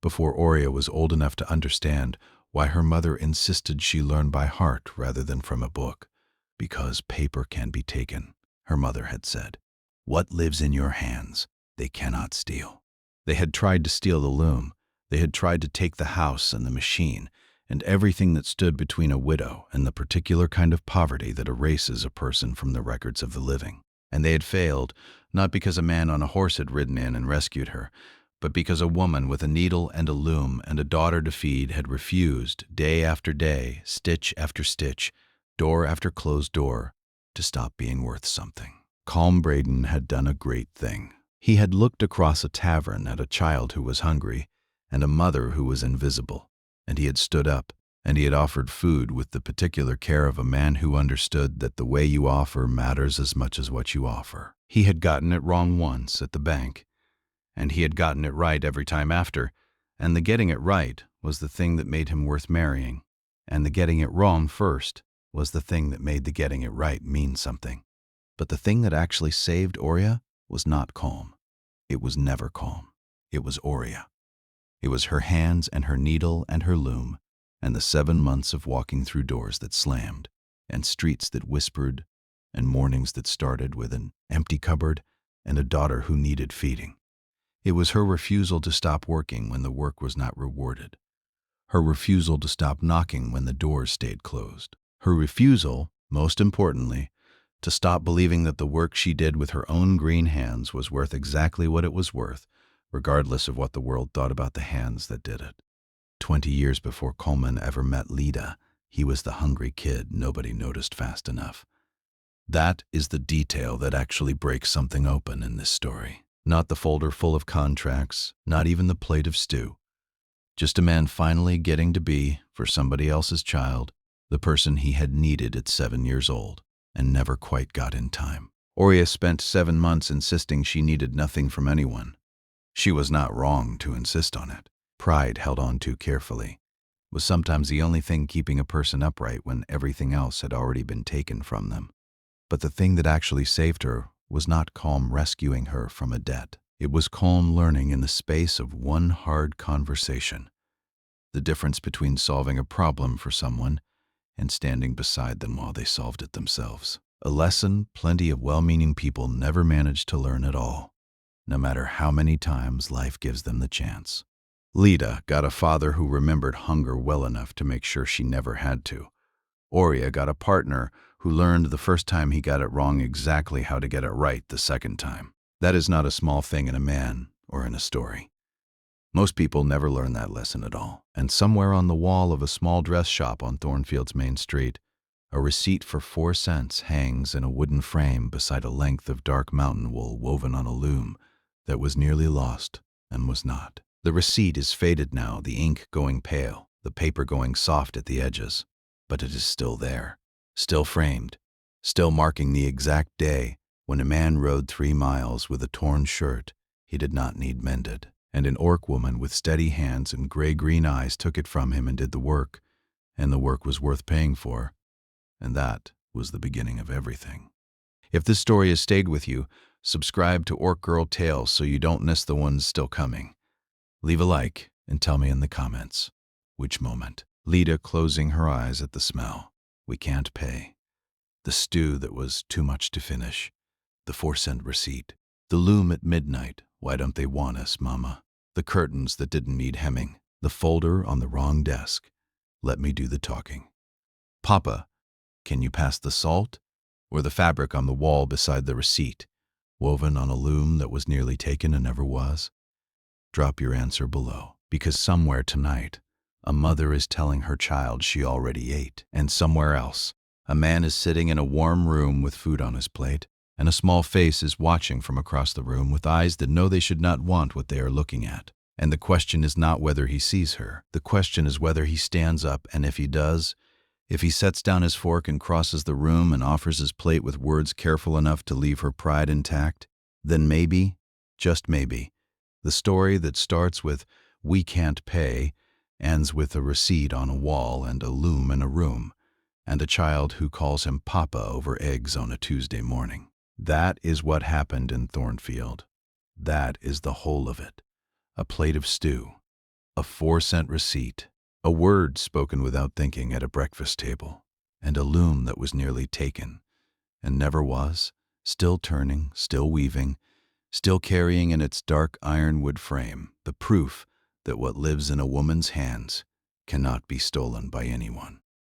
before Oria was old enough to understand why her mother insisted she learn by heart rather than from a book. Because paper can be taken, her mother had said. What lives in your hands, they cannot steal. They had tried to steal the loom. They had tried to take the house and the machine, and everything that stood between a widow and the particular kind of poverty that erases a person from the records of the living. And they had failed, not because a man on a horse had ridden in and rescued her, but because a woman with a needle and a loom and a daughter to feed had refused, day after day, stitch after stitch, door after closed door, to stop being worth something. Calm Braden had done a great thing. He had looked across a tavern at a child who was hungry and a mother who was invisible, and he had stood up, and he had offered food with the particular care of a man who understood that the way you offer matters as much as what you offer. He had gotten it wrong once at the bank, and he had gotten it right every time after, and the getting it right was the thing that made him worth marrying, and the getting it wrong first was the thing that made the getting it right mean something. But the thing that actually saved Oria was not calm. It was never calm. It was Oria. It was her hands and her needle and her loom, and the 7 months of walking through doors that slammed, and streets that whispered, and mornings that started with an empty cupboard and a daughter who needed feeding. It was her refusal to stop working when the work was not rewarded. Her refusal to stop knocking when the doors stayed closed. Her refusal, most importantly, to stop believing that the work she did with her own green hands was worth exactly what it was worth, regardless of what the world thought about the hands that did it. 20 years before Coleman ever met Lida, he was the hungry kid nobody noticed fast enough. That is the detail that actually breaks something open in this story. Not the folder full of contracts, not even the plate of stew. Just a man finally getting to be, for somebody else's child, the person he had needed at 7 years old and never quite got in time. Oria spent 7 months insisting she needed nothing from anyone. She was not wrong to insist on it. Pride, held on too carefully, was sometimes the only thing keeping a person upright when everything else had already been taken from them. But the thing that actually saved her was not calm rescuing her from a debt. It was calm learning in the space of one hard conversation. The difference between solving a problem for someone and standing beside them while they solved it themselves. A lesson plenty of well-meaning people never manage to learn at all, no matter how many times life gives them the chance. Lida got a father who remembered hunger well enough to make sure she never had to. Oria got a partner who learned the first time he got it wrong exactly how to get it right the second time. That is not a small thing in a man or in a story. Most people never learn that lesson at all. And somewhere on the wall of a small dress shop on Thornfield's main street, a receipt for 4 cents hangs in a wooden frame beside a length of dark mountain wool woven on a loom that was nearly lost and was not. The receipt is faded now, the ink going pale, the paper going soft at the edges, but it is still there, still framed, still marking the exact day when a man rode 3 miles with a torn shirt he did not need mended, and an orc woman with steady hands and gray-green eyes took it from him and did the work, and the work was worth paying for, and that was the beginning of everything. If this story has stayed with you, subscribe to Orc Girl Tales so you don't miss the ones still coming. Leave a like and tell me in the comments which moment. Lida closing her eyes at the smell. We can't pay. The stew that was too much to finish. The 4-cent receipt. The loom at midnight. Why don't they want us, Mama? The curtains that didn't need hemming. The folder on the wrong desk. Let me do the talking. Papa, can you pass the salt? Or the fabric on the wall beside the receipt, woven on a loom that was nearly taken and never was? Drop your answer below, because somewhere tonight, a mother is telling her child she already ate, and somewhere else, a man is sitting in a warm room with food on his plate, and a small face is watching from across the room with eyes that know they should not want what they are looking at. And the question is not whether he sees her. The question is whether he stands up, and if he does, if he sets down his fork and crosses the room and offers his plate with words careful enough to leave her pride intact, then maybe, just maybe, the story that starts with "we can't pay" ends with a receipt on a wall and a loom in a room, and a child who calls him Papa over eggs on a Tuesday morning. That is what happened in Thornfield. That is the whole of it. A plate of stew, a 4-cent receipt, a word spoken without thinking at a breakfast table, and a loom that was nearly taken, and never was, still turning, still weaving, still carrying in its dark ironwood frame the proof that what lives in a woman's hands cannot be stolen by anyone.